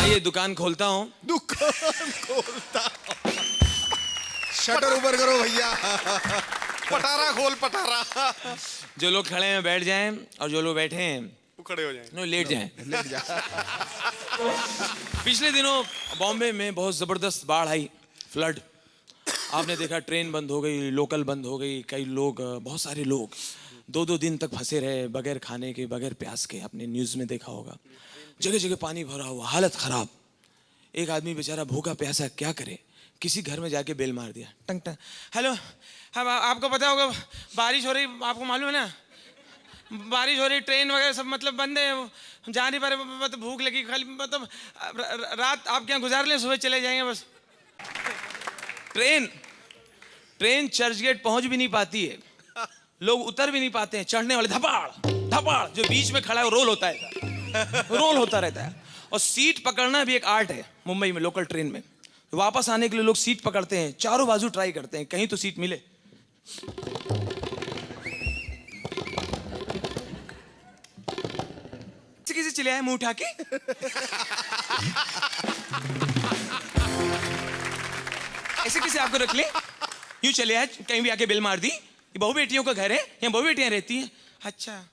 आइए दुकान खोलता हूँ। दुकान खोलता हूँ। शटर ऊपर करो भैया। पटारा खोल पटारा। जो लोग खड़े हैं बैठ जाएं और जो लोग बैठे हैं वो खड़े हो जाएं। नो लेट जाएं। लेट जा। पिछले दिनों बॉम्बे में बहुत जबरदस्त बाढ़ आई, फ्लड। आपने देखा ट्रेन बंद हो गई, लोकल बंद हो गई, कई लोग, बहुत सारे लोग 2-2 दिन तक फंसे रहे बगैर खाने के, बगैर प्यास के। आपने न्यूज़ में देखा होगा, जगह जगह पानी भरा हुआ, हालत खराब। एक आदमी बेचारा भूखा प्यासा क्या करे, किसी घर में जाके बेल मार दिया, टंग टंग। हेलो, हम आपको पता होगा बारिश हो रही, आपको मालूम है ना, बारिश हो रही, ट्रेन वगैरह सब मतलब बंद है, जा नहीं पा रहे, मतलब भूख लगी, खाली मतलब रात आप क्या गुजार लें, सुबह चले जाएंगे बस। ट्रेन चर्च गेट पहुंच भी नहीं पाती है, लोग उतर भी नहीं पाते हैं, चढ़ने वाले धपाड़ धपाड़, जो बीच में खड़ा है वो रोल होता है, रोल होता रहता है। और सीट पकड़ना भी एक आर्ट है मुंबई में लोकल ट्रेन में। वापस आने के लिए लोग सीट पकड़ते हैं, चारों बाजू ट्राई करते हैं, कहीं तो सीट मिले। किसी चले आए मुंह उठा के। ऐसे किसी आपको रख ले, यूं चले आए, कहीं भी आके बेल मार दी, ये बहू बेटियों का घर है, यहाँ बहू बेटियां रहती हैं। अच्छा,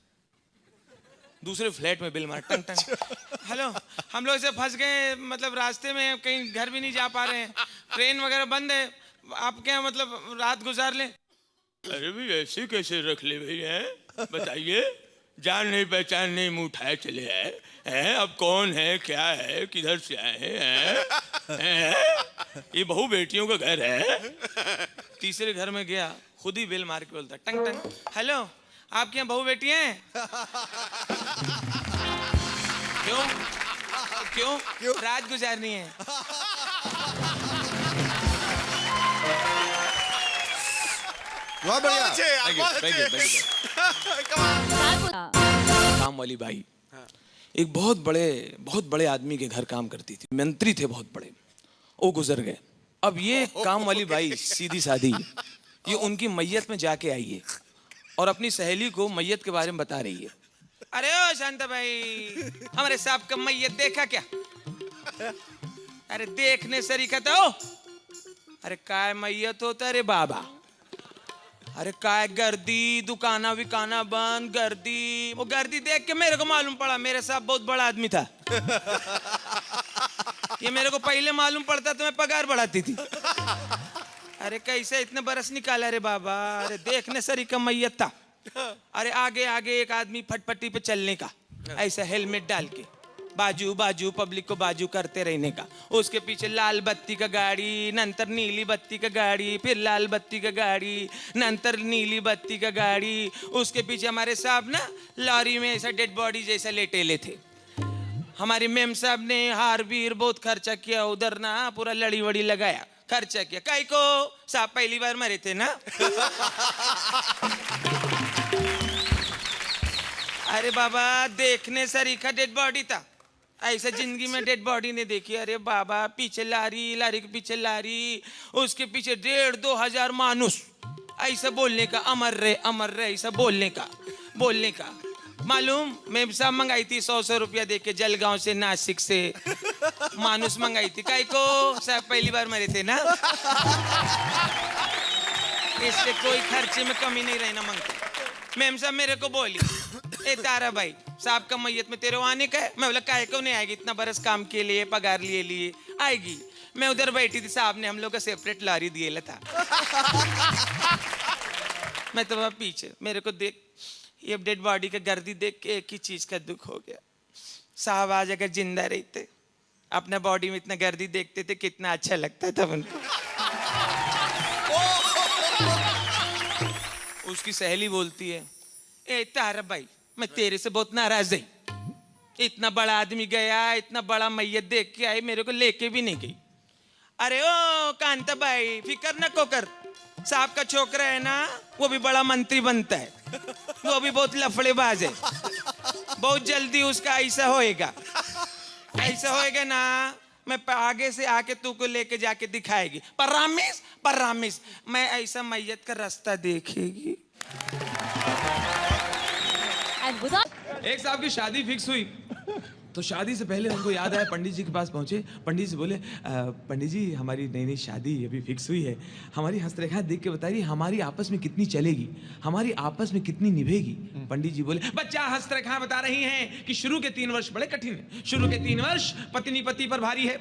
दूसरे फ्लैट में बिल मार, टंग टंग। हेलो, हम लोग ऐसे फंस गए, मतलब रास्ते में कहीं घर भी नहीं जा पा रहे हैं, ट्रेन वगैरह बंद है, आप क्या मतलब रात गुजार लें? अरे भाई ऐसे कैसे रख ले भाई, हैं बताइए, जान नहीं पहचान नहीं, मुंह उठाए चले आए हैं, अब कौन है क्या है, किधर से आए हैं, ये बहू बेटियों का घर है। तीसरे घर में गया, खुद ही बेल मार के बोलता, टंग टंग। हेलो, आपके यहाँ बहू बेटी हैं? क्यों क्यों क्यों रात गुजारनी है? बहुत बढ़िया। काम वाली बाई एक बहुत बड़े आदमी के घर काम करती थी, मंत्री थे बहुत बड़े, वो गुजर गए। अब ये काम वाली बाई सीधी सादी, ये उनकी मैयत में जाके आई है और अपनी सहेली को मैयत के बारे में बता रही है। अरे ओ शांता भाई, हमारे साहब का मैयत देखा क्या? अरे देखने सरीखा तो, अरे काय मैयत होता रे बाबा, अरे काय गर्दी, दुकाना विकाना बंद, गर्दी। वो गर्दी देख के मेरे को मालूम पड़ा, मेरे साहब बहुत बड़ा आदमी था। ये मेरे को पहले मालूम पड़ता तो मैं पगार बढ़ाती थी। अरे कैसे इतने बरस निकाला रे बाबा, अरे देखने सरी का मैयत था। अरे आगे आगे एक आदमी फटपट्टी पे चलने का, ऐसा हेलमेट डाल के, बाजू बाजू पब्लिक को बाजू करते रहने का, उसके पीछे लाल बत्ती का गाड़ी, नंतर नीली बत्ती का गाड़ी, फिर लाल बत्ती का गाड़ी, नंतर नीली बत्ती का गाड़ी। उसके पीछे हमारे साहब ना लॉरी में ऐसा डेड बॉडी जैसा लेटेले थे। हमारी मेम साहब ने हार बीर बहुत खर्चा किया, उधर ना पूरा लड़ी वड़ी लगाया, खर्चा किया। काई को साहब पहली बार मरे थे ना। अरे बाबा देखने सरीखा डेड बॉडी था, ऐसा जिंदगी में डेड बॉडी ने देखी। अरे बाबा पीछे लारी, लारी के पीछे लारी, उसके पीछे 1,500-2 हजार मानुस, ऐसा बोलने का, अमर रे ऐसा बोलने का। मालूम मैं साहब मंगाई थी 100 रुपया दे के जलगांव से, नासिक से मानुस मंगाई थी। काई को साहब पहली बार मरे थे ना, इससे कोई खर्चे में कमी नहीं रहना मांगते। मैम साहब मेरे को बोली, ए तारा भाई साहब का मैयत में तेरे आने का है? मैं बोला काहे को नहीं आएगी, इतना बरस काम के लिए पगार लिए आएगी। मैं उधर बैठी थी, साहब ने हम लोग का सेपरेट लॉरी दिए था। मैं तो वहां पीछे, मेरे को देख ये डेड बॉडी का गर्दी देख के एक ही चीज का दुख हो गया, साहब आज अगर जिंदा रहते, अपना बॉडी में इतना गर्दी देखते थे, कितना अच्छा लगता था उनको। उसकी सहेली बोलती है, ए तारा भाई मैं तेरे से बहुत नाराज है, इतना बड़ा आदमी गया, इतना बड़ा मैयत देख के आई, मेरे को लेके भी नहीं गई। अरे ओ कांता भाई फिकर न को कर, साहब का छोकरा है ना, वो भी बड़ा मंत्री बनता है, वो भी बहुत लफड़ेबाज है, बहुत जल्दी उसका ऐसा होएगा ना, मैं आगे से आके तू को लेके जाके दिखाएगी, पर मैं ऐसा मैयत का रास्ता देखेगी। एक साहब की शादी फिक्स हुई, तो शादी से पहले उनको याद आया, पंडित जी के पास पहुंचे, पंडित जी बोले पंडित जी हमारी नई नई शादी अभी फिक्स हुई है, हमारी हस्तरेखा देख के बताइए हमारी आपस में कितनी चलेगी, हमारी आपस में कितनी निभेगी। पंडित जी बोले बच्चा हस्तरेखा बता रही हैं कि शुरू के 3 वर्ष बड़े कठिन है, शुरू के 3 वर्ष पत्नी पति पर भारी है,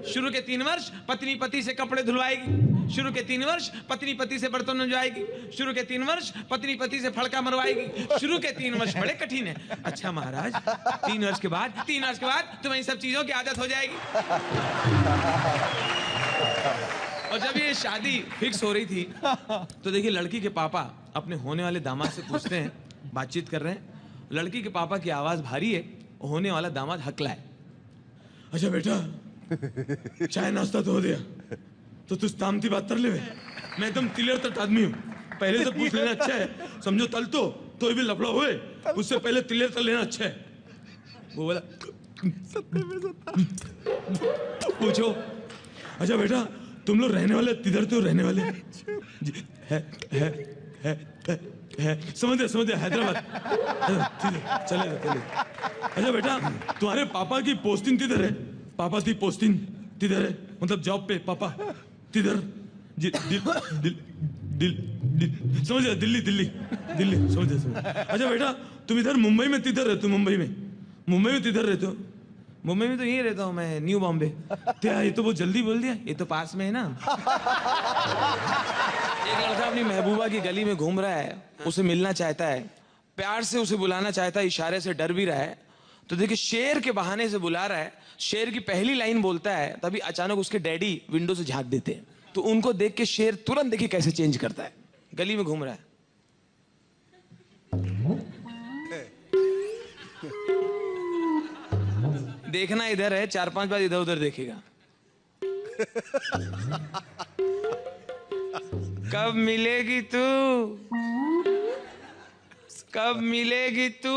शुरू के 3 वर्ष पत्नी पति से कपड़े धुलवाएगी, शुरू के 3 वर्ष पत्नी पति से बर्तन धुलवाएगी, शुरू के 3 वर्ष पत्नी पति से फड़का मरवाएगी, शुरू के 3 वर्ष बड़े कठिन है। अच्छा महाराज 3 वर्ष के बाद तुम्हें इन सब चीजों की आदत हो जाएगी। और जब ये शादी फिक्स हो रही थी तो देखिए लड़की के पापा अपने होने वाले दामाद से पूछते हैं, बातचीत कर रहे हैं, लड़की के पापा की आवाज भारी है, होने वाला दामाद हकला है। अच्छा बेटा चाय नाश्ता तो हो गया, तो तू तामती बात कर ले, मैं एकदम क्लियर तट आदमी हूँ, पहले से पूछ लेना अच्छा है, समझो तल तो भी लफड़ा हुए, उससे पहले क्लियर तल लेना अच्छा है। वो बोला पूछो अच्छा बेटा तुम लोग रहने वाले किधर थे, रहने वाले है समझे हैदराबाद, चले। अच्छा बेटा तुम्हारे पापा की पोस्टिंग किधर है, पापा की पोस्टिंग किधर है, मतलब जॉब पे पापा किधर, समझे दिल्ली समझे। अच्छा बेटा तुम इधर मुंबई में किधर रहते हो, मुंबई में किधर रहते हो, मुंबई में तो यही रहता हूँ मैं, न्यू बॉम्बे। क्या ये तो बहुत जल्दी बोल दिया, ये तो पास में है ना। एक लड़का अपनी महबूबा की गली में घूम रहा है, उसे मिलना चाहता है, प्यार से उसे बुलाना चाहता है, इशारे से डर भी रहा है, तो देखिए शेर के बहाने से बुला रहा है, शेर की पहली लाइन बोलता है, तभी अचानक उसके डैडी विंडो से झांक देते हैं, तो उनको देख के शेर तुरंत देखिए कैसे चेंज करता है, गली में घूम रहा है, देखना इधर है, 4-5 बार इधर उधर देखेगा। कब मिलेगी तू, कब मिलेगी तू,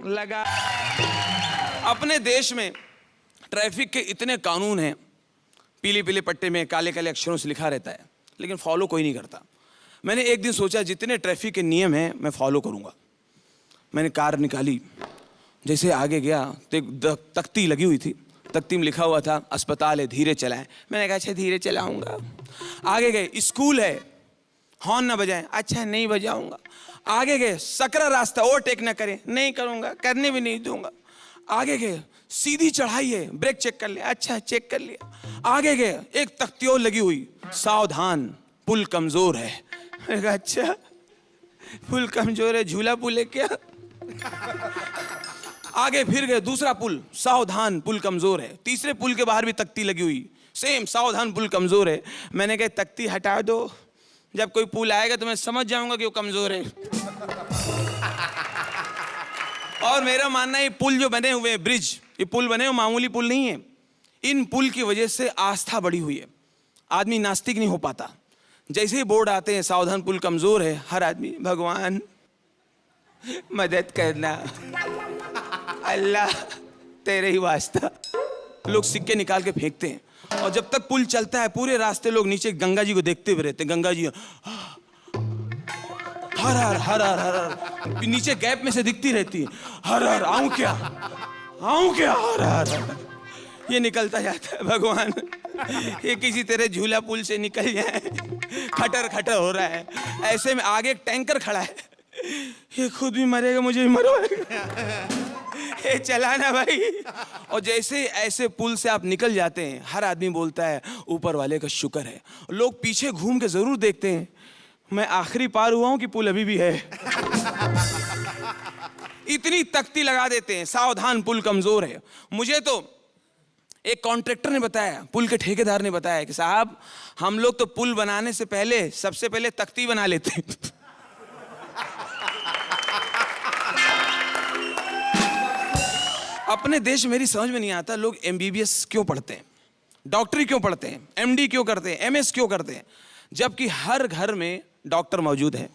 लगा। अपने देश में ट्रैफिक के इतने कानून हैं, पीले पीले पट्टे में काले काले अक्षरों से लिखा रहता है, लेकिन फॉलो कोई नहीं करता। मैंने एक दिन सोचा जितने ट्रैफिक के नियम हैं मैं फॉलो करूंगा। मैंने कार निकाली, जैसे आगे गया तो एक तख्ती लगी हुई थी, तख्ती में लिखा हुआ था अस्पताल है धीरे चलाएं। मैंने कहा अच्छा धीरे चलाऊंगा। आगे गए स्कूल है हॉर्न ना बजाएं, अच्छा नहीं बजाऊंगा। आगे गए सकरा रास्ता ओवरटेक ना करें, नहीं करूंगा, करने भी नहीं दूंगा। आगे गए सीधी चढ़ाई है ब्रेक चेक कर ले, अच्छा चेक कर लिया। आगे गए एक तख्ती और लगी हुई सावधान पुल कमजोर है। मैंने कहा अच्छा पुल कमजोर है, झूला पुल है क्या। आगे फिर गए दूसरा पुल सावधान पुल कमजोर है। तीसरे पुल के बाहर भी तख्ती लगी हुई सेम सावधान पुल कमजोर है। मैंने कहा तख्ती हटा दो, जब कोई पुल आएगा तो मैं समझ जाऊंगा कि वो कमजोर है। और मेरा मानना है ये पुल जो बने हुए हैं ब्रिज, ये पुल बने हुए मामूली पुल नहीं है। इन पुल की वजह से आस्था बढ़ी हुई है, आदमी नास्तिक नहीं हो पाता। जैसे ही बोर्ड आते हैं सावधान पुल कमजोर है, हर आदमी भगवान मदद करना, अल्लाह तेरे ही वास्ता। लोग सिक्के निकाल के फेंकते हैं, और जब तक पुल चलता है पूरे रास्ते लोग नीचे गंगा जी को देखते हुए रहते हैं। गंगा जी हर हर हर हर हर नीचे गैप में से दिखती रहती है, हर हर आऊं क्या हर हर। ये निकलता जाता है भगवान ये किसी तरह झूला पुल से निकल जाए। खटर खटर हो रहा है, ऐसे में आगे एक टैंकर खड़ा है, ये खुद भी मरेगा मुझे भी मरवाएगा, ये चलाना भाई। और जैसे ऐसे पुल से आप निकल जाते हैं हर आदमी बोलता है ऊपर वाले का शुक्र है। लोग पीछे घूम के जरूर देखते हैं, मैं आखिरी पार हुआ हूं कि पुल अभी भी है। इतनी तख्ती लगा देते हैं सावधान पुल कमजोर है। मुझे तो एक कॉन्ट्रैक्टर ने बताया, पुल के ठेकेदार ने बताया कि साहब हम लोग तो पुल बनाने से पहले सबसे पहले तख्ती बना लेते हैं। अपने देश में मेरी समझ में नहीं आता लोग MBBS क्यों पढ़ते हैं, डॉक्टरी क्यों पढ़ते हैं, MD क्यों करते हैं, MS क्यों करते हैं, जबकि हर घर में डॉक्टर मौजूद है,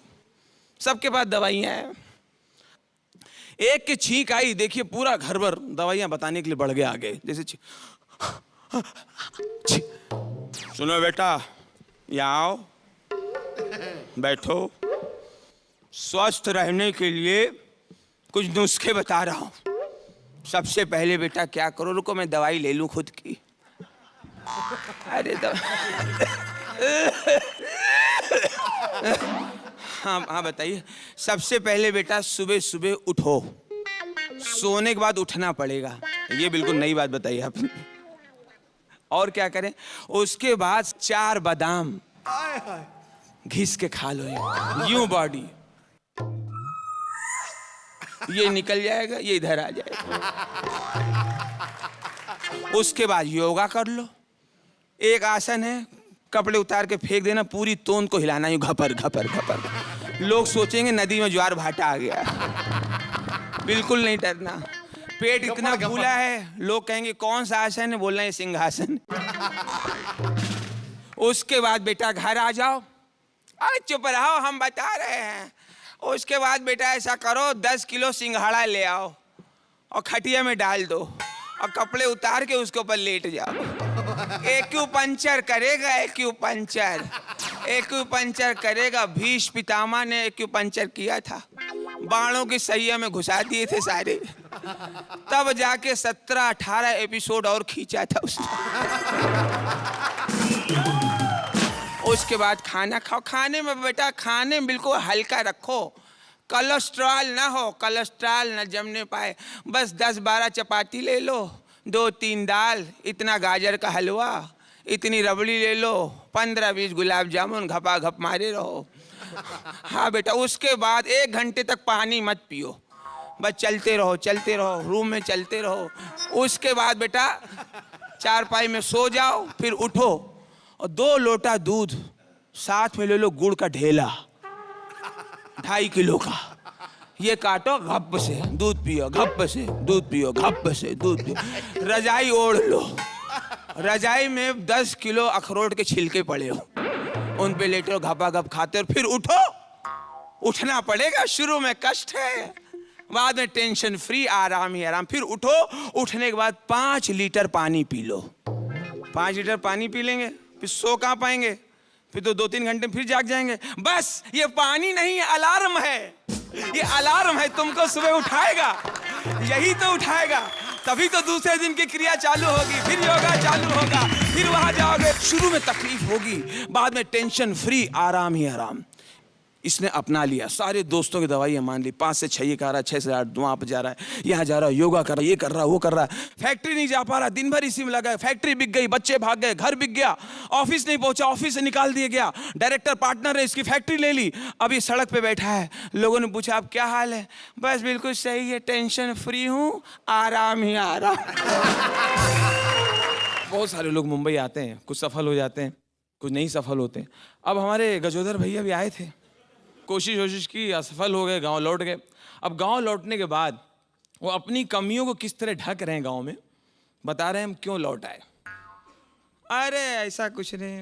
सबके पास दवाइयां हैं। एक की छींक आई देखिए पूरा घर भर दवाइयां बताने के लिए बढ़ गया आगे। जैसे सुनो बेटा यहाँ आओ बैठो, स्वस्थ रहने के लिए कुछ नुस्खे बता रहा हूं। सबसे पहले बेटा क्या करो, रुको मैं दवाई ले लूं खुद की। अरे हाँ बताइए। सबसे पहले बेटा सुबह सुबह उठो, सोने के बाद उठना पड़ेगा। ये बिल्कुल नई बात बताई आपने। और क्या करें, उसके बाद 4 बादाम घिस के खा लो, यूं बॉडी ये निकल जाएगा, ये इधर आ जाएगा। उसके बाद योगा कर लो। एक आसन है, कपड़े उतार के फेंक देना, पूरी तोंद को हिलाना, यूं घपर घपर घपर। लोग सोचेंगे नदी में ज्वार भाटा आ गया। बिल्कुल नहीं डरना। पेट इतना फूला है, लोग कहेंगे कौन सा आसन है, बोलना है सिंहासन। उसके बाद बेटा घर आ जाओ। अरे चुप रहो, हम बता रहे हैं। उसके बाद बेटा ऐसा करो, 10 किलो सिंघाड़ा ले आओ और खटिया में डाल दो और कपड़े उतार के उसके ऊपर लेट जाओ। एक्यूपंचर करेगा, एक्यूपंचर करेगा। भीष्म पितामह ने एक्यूपंचर किया था, बाणों की सैया में घुसा दिए थे सारे, तब जाके 17-18 एपिसोड और खींचा था उसने। उसके बाद खाना खाओ। खाने में बेटा, खाने में बिल्कुल हल्का रखो, कोलेस्ट्रॉल ना हो, कोलेस्ट्रॉल ना जमने पाए। बस 10-12 चपाती ले लो, 2-3 दाल, इतना गाजर का हलवा, इतनी रबड़ी ले लो, 15-20 गुलाब जामुन, घपा घप मारे रहो। हाँ बेटा, उसके बाद 1 घंटे तक पानी मत पियो, बस चलते रहो, रूम में चलते रहो। उसके बाद बेटा चारपाई में सो जाओ, फिर उठो और 2 लोटा दूध साथ में ले लो, गुड़ का ढेला 2.5 किलो का। ये काटो, घप से दूध पियो, घप से दूध पियो, घप से दूध पियो। रजाई ओढ़ लो, रजाई में 10 किलो अखरोट के छिलके पड़े हो, उन पे लेटे हो, घपा घप खाते हो। फिर उठो, उठना पड़ेगा, शुरू में कष्ट है, बाद में टेंशन फ्री, आराम ही आराम। फिर उठो, उठने के बाद 5 लीटर पानी पी लो। 5 लीटर पानी पी लेंगे, फिर सो कहाँ पाएंगे, फिर तो 2-3 घंटे फिर जाग जाएंगे। बस ये पानी नहीं, अलार्म है, ये अलार्म है, तुमको सुबह उठाएगा, यही तो उठाएगा। तभी तो दूसरे दिन की क्रिया चालू होगी, फिर योगा चालू होगा, फिर वहां जाओगे। शुरू में तकलीफ होगी, बाद में टेंशन फ्री, आराम ही आराम। इसने अपना लिया, सारे दोस्तों की दवाइयाँ मान ली। 5 से 6 ये खा रहा है, 6 से 8 वहाँ पर जा रहा है, यहाँ जा रहा है, योगा कर रहा है, ये कर रहा है, वो कर रहा है। फैक्ट्री नहीं जा पा रहा, दिन भर इसी में लगा है। फैक्ट्री बिक गई, बच्चे भाग गए, घर बिक गया, ऑफिस नहीं पहुंचा, ऑफिस से निकाल दिया गया। डायरेक्टर पार्टनर है, इसकी फैक्ट्री ले ली, अभी सड़क पे बैठा है। लोगों ने पूछा अब क्या हाल है, बस बिल्कुल सही है, टेंशन फ्री हूँ, आराम ही आराम। बहुत सारे लोग मुंबई आते हैं, कुछ सफल हो जाते हैं, कुछ नहीं सफल होते हैं। अब हमारे गजोदर भैया भी आए थे, कोशिश की, असफल हो गए, गांव लौट गए। अब गांव लौटने के बाद वो अपनी कमियों को किस तरह ढक रहे हैं गांव में, बता रहे हैं हम क्यों लौट आए। अरे ऐसा कुछ नहीं,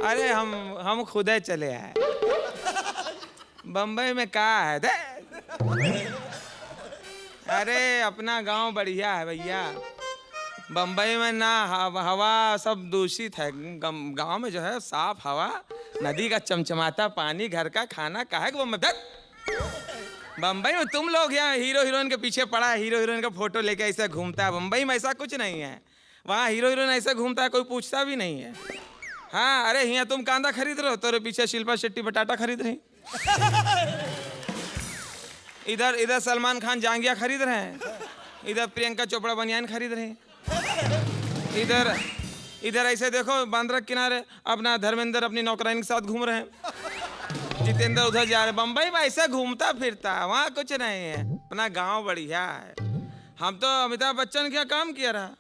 अरे हम खुद ही चले आए। बम्बई में क्या है दे? अरे अपना गांव बढ़िया है भैया, बम्बई में ना हवा सब दूषित है, गांव में जो है साफ हवा, नदी का चमचमाता पानी, घर का खाना। काहे को बम्बई में तुम लोग यहाँ हीरो हीरोइन के पीछे पड़ा है, हीरो हीरोइन का फोटो लेके ऐसे घूमता है। बम्बई में ऐसा कुछ नहीं है, वहाँ हीरो हीरोइन ऐसे घूमता है, कोई पूछता भी नहीं है। हाँ, अरे यहाँ तुम कांदा खरीद रहे हो, तेरे पीछे शिल्पा शेट्टी बटाटा खरीद रही, इधर सलमान खान जांगिया खरीद रहे हैं, इधर प्रियंका चोपड़ा बनियान खरीद रही, इधर ऐसे देखो बांद्रा किनारे अपना धर्मेंद्र अपनी नौकरानी के साथ घूम रहे हैं, जितेंद्र उधर जा रहे। बम्बई में ऐसा घूमता फिरता, वहाँ कुछ नहीं है, अपना गांव बढ़िया है। हम तो अमिताभ बच्चन क्या काम किया रहा,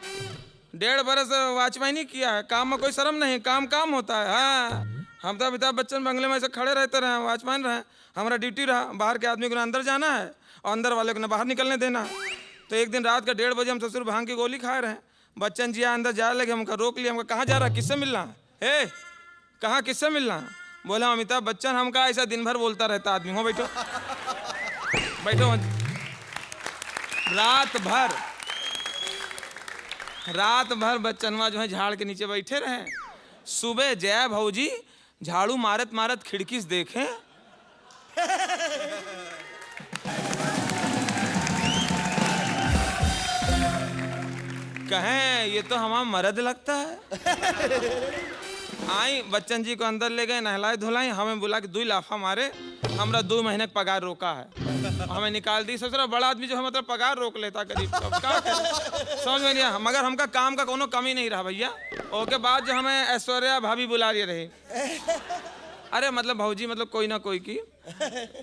1.5 बरस वॉचमैनी किया है, काम में कोई शर्म नहीं, काम होता है। हाँ, हम तो अमिताभ बच्चन बंगले में ऐसे खड़े रहते रहे, वॉचमैन रहे, हमारा ड्यूटी रहा, बाहर के आदमी को ना अंदर जाना है और अंदर वाले को ना बाहर निकलने देना। तो एक दिन रात का 1:30 बजे हम ससुर भांग की गोली खा रहे हैं, बच्चन जी अंदर जा लगे, हमका रोक लिया, हमका कहाँ जा रहा, किससे मिलना है, कहाँ किससे मिलना? बोला अमिताभ बच्चन। हम कहा ऐसा दिन भर बोलता रहता आदमी, हो बैठो बैठो। रात भर बच्चनवा जो है झाड़ के नीचे बैठे रहे। सुबह जया भौजी झाड़ू मारत खिड़की से देखे, कहें ये तो हमारा मर्द लगता है। आई बच्चन जी को अंदर ले गए, नहलाए धुलाई, हमें बुला के 2 लाफा मारे, हमरा 2 महीने का पगार रोका है, हमें निकाल दी। ससुरा बड़ा आदमी जो है मतलब पगार रोक लेता करीब, अब क्या करें समझ में नहीं आया। मगर हमका काम का कोनो कमी नहीं रहा भैया। ओके बाद जो हमें ऐश्वर्या भाभी बुला लिए रहे, अरे मतलब भौजी मतलब कोई ना कोई की,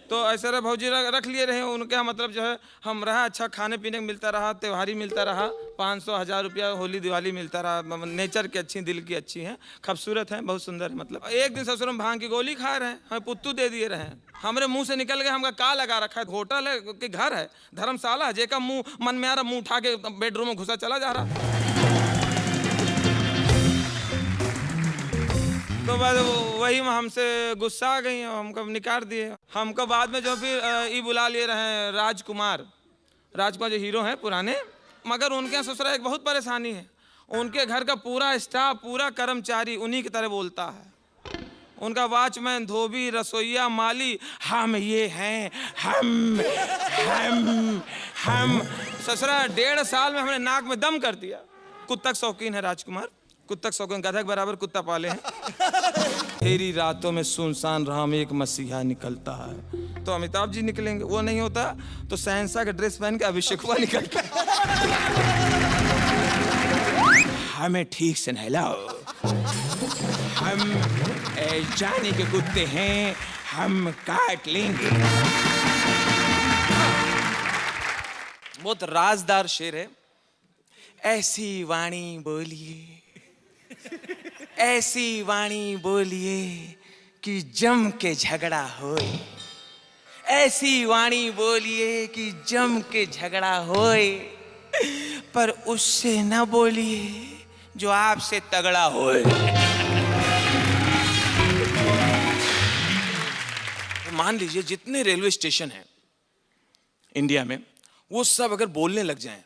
तो ऐश्वर्या भौजी रख लिए रहे। उनके मतलब जो है हम रहा अच्छा खाने पीने को मिलता रहा, त्योहारी मिलता रहा, 500-1000 रुपया होली दिवाली मिलता रहा। नेचर की अच्छी, दिल की अच्छी हैं, खूबसूरत हैं, बहुत सुंदर है। मतलब एक दिन ससुर में भांग की गोली खा रहे हैं, हमें पुत्तू दे दिए रहे, हमारे मुंह से निकल गए, हमका का लगा रखा है, होटल है कि घर है, धर्मशाला है, जेका मुंह मन में आ रहा मुंह उठा के बेडरूम में घुसा चला जा रहा। तो बाद वही में हमसे गुस्सा आ गई, हमको निकाल दिए। हमको बाद में जो फिर ये बुला लिए रहे राजकुमार जो हीरो हैं पुराने, मगर उनके यहाँ ससुरा एक बहुत परेशानी है, उनके घर का पूरा स्टाफ, पूरा कर्मचारी उन्हीं की तरह बोलता है। उनका वॉचमैन, धोबी, रसोईया, माली, हम ये हैं, हम ससुरा 1.5 साल में हमने नाक में दम कर दिया। कुत्ता का शौकीन है राजकुमार, कुत्ता का शौकीन, गधा के बराबर कुत्ता पाले हैं। तेरी रातों में सुनसान राह में एक मसीहा निकलता है, तो अमिताभ जी निकलेंगे, वो नहीं होता तो शहंशाह का ड्रेस पहन के अभिषेक हुआ निकलता है। हमें ठीक से नहलाओ, हम जाने के कुत्ते हैं, हम काट लेंगे। बहुत राजदार शेर है। ऐसी वाणी बोलिए, ऐसी वाणी बोलिए कि जम के झगड़ा होए, ऐसी वाणी बोलिए कि जम के झगड़ा होए, पर उससे न बोलिए जो आपसे तगड़ा होए। मान लीजिए जितने रेलवे स्टेशन हैं इंडिया में, वो सब अगर बोलने लग जाएं,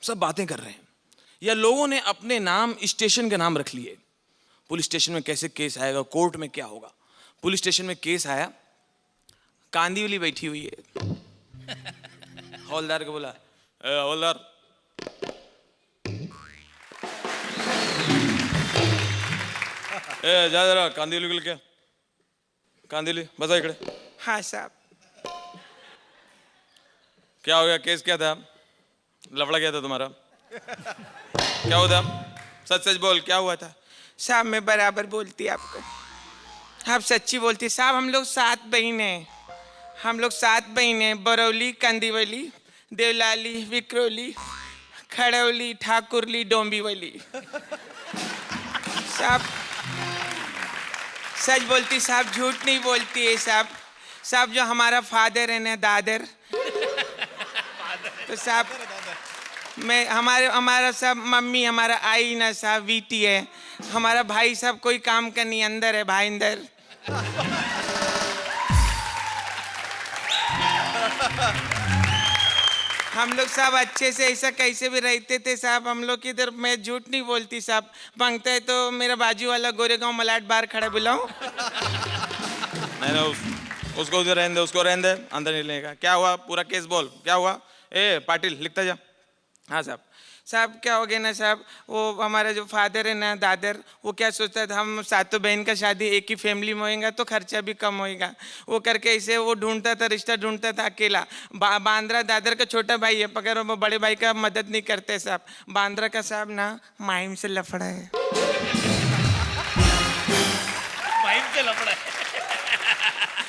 सब बातें कर रहे हैं, या लोगों ने अपने नाम स्टेशन के नाम रख लिए। पुलिस स्टेशन में कैसे केस आएगा, कोर्ट में क्या होगा। पुलिस स्टेशन में केस आया, कांदीवली बैठी हुई है, हवलदार को बोला, हवलदार जा जरा कांदीवली को लेके, कांदीवली बता इकड़े। हाँ साहब। क्या हो गया, केस क्या था, लफड़ा क्या था तुम्हारा, क्या हुआ था, सच सच बोल, क्या हुआ था। साहब मैं बराबर बोलती आपको, आप सच्ची बोलती साहब। हम लोग 7 बहन हैं, हम लोग 7 बहन हैं, बरौली, कांदीवली, देवलाली, विक्रोली, खड़ौली, ठाकुरली, डोंबिवली। साहब सच बोलती साहब, झूठ नहीं बोलती है साहब। साहब जो हमारा फादर है ना, दादर, तो साहब मैं हमारा सब मम्मी, हमारा आई ना साहब वीटी है, हमारा भाई साहब कोई काम का नहीं, अंदर है भाई अंदर। हम लोग सब अच्छे से ऐसा कैसे भी रहते थे साहब। हम लोग इधर, मैं झूठ नहीं बोलती साहब, मांगता है तो मेरा बाजू वाला गोरेगांव मलाट बार खड़ा बुलाऊं। नहीं उसको उधर रहने दे, उसको रहने दे, अंदर नहीं लेगा। क्या हुआ, पूरा केस बोल, क्या हुआ। ए पाटिल लिखता जा। हाँ साहब। साहब क्या हो गया ना साहब, वो हमारा जो फादर है ना, दादर, वो क्या सोचता था हम 7 बहन का शादी एक ही फैमिली में होएगा तो खर्चा भी कम होएगा। वो करके ऐसे वो ढूंढता था, रिश्ता ढूंढता था अकेला। बांद्रा दादर का छोटा भाई है, मगर वो बड़े भाई का मदद नहीं करते साहब। बांद्रा का साहब ना माइम से लफड़ा है, माइम से लफड़ा है।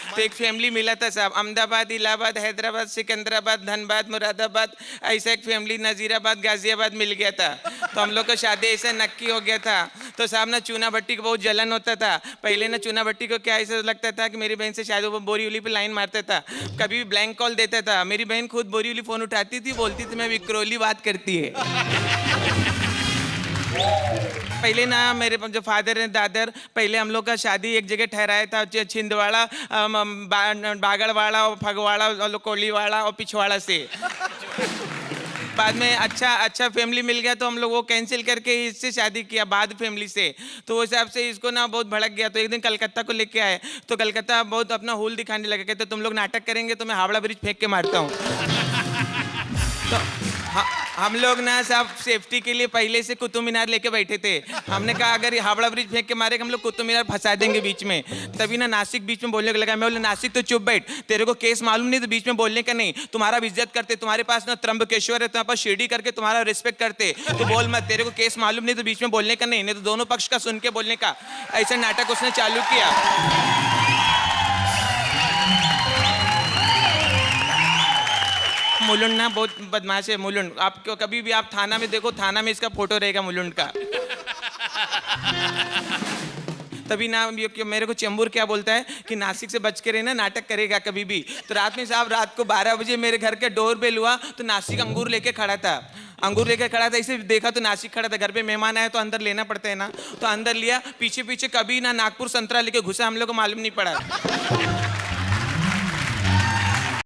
तो एक फैमिली मिला था साहब, अहमदाबाद, इलाहाबाद, हैदराबाद, सिकंदराबाद, धनबाद, मुरादाबाद, ऐसा एक फैमिली, नजीराबाद, गाजियाबाद मिल गया था। तो हम लोग का शादी ऐसा नक्की हो गया था। तो साहब ना चूना भट्टी को बहुत जलन होता था। पहले ना चूना भट्टी को क्या ऐसा लगता था कि मेरी बहन से शायद वो बोरीवली पे लाइन मारता था, कभी भी ब्लैंक कॉल देता था। मेरी बहन खुद बोरीवली फोन उठाती थी, बोलती थी मैं विक्रोली बात करती है। पहले ना मेरे जो फादर है दादर, पहले हम लोग का शादी एक जगह ठहराया था, छिंदवाड़ा, बागड़वाड़ा और फगवाड़ा और कोलीवाड़ा और पिछवाड़ा से। बाद में अच्छा फैमिली मिल गया तो हम लोग वो कैंसिल करके इससे शादी किया, बाद फैमिली से। तो उस हिसाब से इसको ना बहुत भड़क गया। तो एक दिन कलकत्ता को लेके आए, तो कलकत्ता बहुत अपना हुल दिखाने लगे, कहते तुम लोग नाटक करेंगे तो मैं हावड़ा ब्रिज फेंक के मारता हूँ। हम लोग ना सब सेफ्टी के लिए पहले से कुतुब मीनार लेके बैठे थे। हमने कहा अगर ये हावड़ा ब्रिज फेंक के मारे हम लोग कुतुब मीनार फंसा देंगे बीच में। तभी ना नासिक बीच में बोलने को लगा। मैं बोले नासिक तो चुप बैठ, तेरे को केस मालूम नहीं तो बीच में बोलने का नहीं। तुम्हारा इज्जत करते, तुम्हारे पास ना त्र्यंबकेश्वर है, तुम्हारे पास शिरडी करके तुम्हारा रिस्पेक्ट करते, तो बोल मत। तेरे को केस मालूम नहीं तो बीच में बोलने का नहीं तो दोनों पक्ष का सुन के बोलने का। ऐसा नाटक उसने चालू किया। मुलुंड ना बहुत बदमाश है मुलुंड। आपको कभी भी आप थाना में देखो, थाना में इसका फोटो रहेगा मुलुंड का। तभी ना मेरे को चेंबूर क्या बोलता है कि नासिक से बच के रहना, नाटक करेगा कभी भी। तो रात में साहब रात को 12 बजे मेरे घर के डोर बेल हुआ तो नासिक अंगूर लेके खड़ा था। अंगूर लेके खड़ा था, इसे देखा तो नासिक खड़ा था। घर पे मेहमान आए तो अंदर लेना पड़ता है ना, तो अंदर लिया। पीछे पीछे कभी ना नागपुर संतरा लेके घुसा, हम लोग को मालूम नहीं पड़ा।